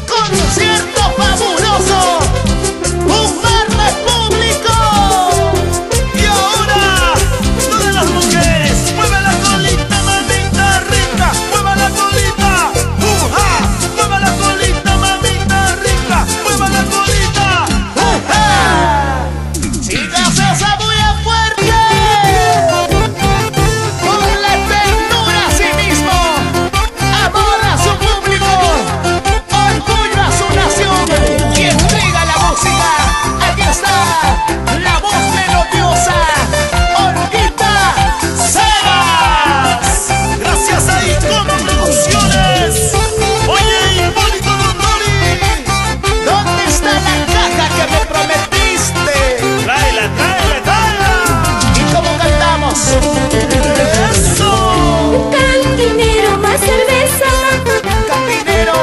Concierto fabuloso, un mar de público. Y ahora, todas las mujeres, mueva la colita, mamita rica, mueva la colita. Mueva la colita, mamita rica, mueva la colita. Chicas, esa bulla fuerte, con la ternura a sí mismo, amor a su público, orgullo a su nación y entrega la música. Aquí está la voz melodiosa, Olguita Sebas. Gracias a Icon Producciones. Oye, Hipólito Dondori, ¿dónde está la caja que me prometiste? Tráela, tráela, tráela. ¿Y cómo cantamos? ¡Eso! Cantinero, más cerveza. Cantinero,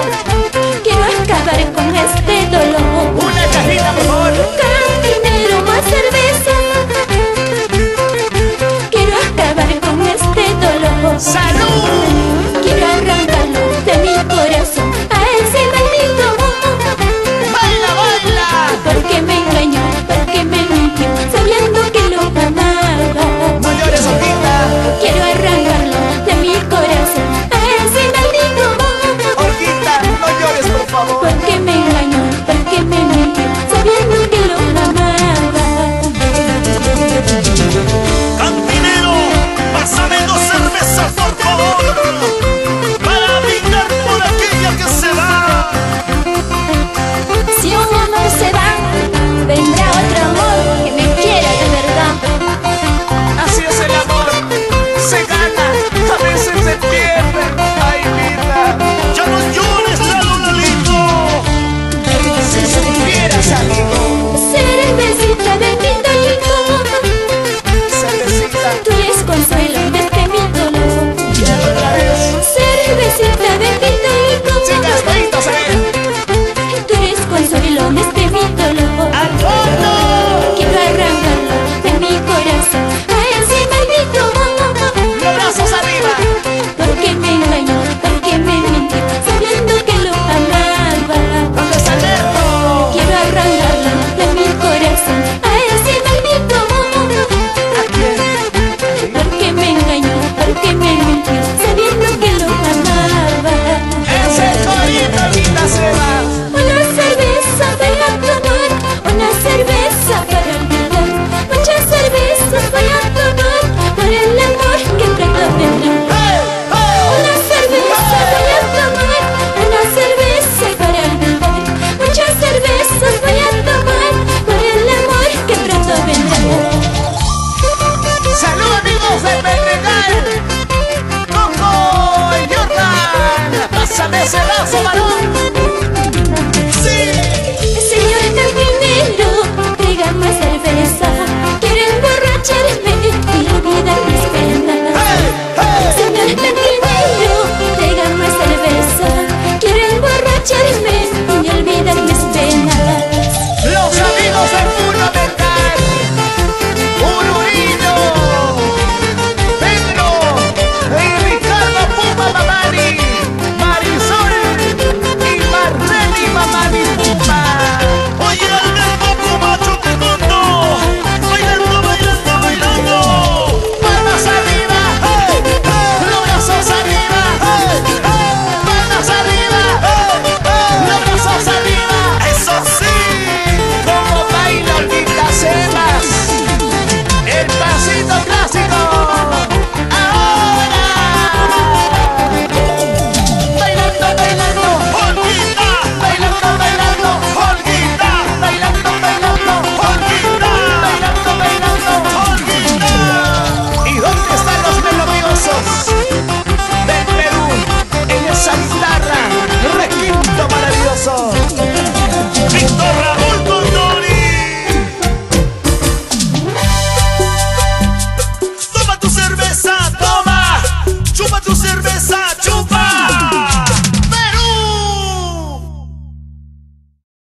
Quiero acabar con este dolor. una cajita por favor. Cantinero, más cerveza. Quiero acabar con este dolor. ¡Salud! Quiero arrancarlo de mi corazón a ese maldito. ¡Baila, baila! Porque me engañó, porque me mintió, sabiendo que lo amaba. No llores, Olguita. Quiero arrancarlo de mi corazón a ese maldito. Olguita, no llores, por favor. Porque me engañó, porque me mintió, sabiendo que lo amaba. Cantinero, pásame 2 cervezas, por favor, para brindar por aquella que se va. Si un amor se va, vendrá otro amor que me quiera de verdad. Así es el amor, se gana, a veces se pierde. Ay, vida, ya no llores, Lalito. Si supieras, amigo, Cervecita de mi dolor, cervecita, tú eres consuelo de este mi dolor. y otra vez. Cervecita de mi Chicas, dolor, toditos, a ver. tú eres consuelo de este mi dolor. ¡Al fondo! Quiero arrancarlo de mi corazón a ese maldito. ¡Los brazos arriba! Porque me engañó, porque me mintió, sabiendo que lo amaba. ¿Dónde está Alberto? Quiero arrancarlo de mi corazón a ese maldito. ¿A quién? Porque me engañó, porque me mintió, sabiendo que lo amaba. Ese corito, Olguita Sebas. Una cerveza para tomar, una cerveza para olvidar. Muchas cervezas voy a tomar por el amor que pronto vendrá. Una cerveza voy a tomar, una cerveza para olvidar. Muchas cervezas voy a tomar por el amor que pronto vendrá. ¡Salud, amigos de Pedregal! ¡Coco y Jordan! ¡Pásame ese vaso, varón!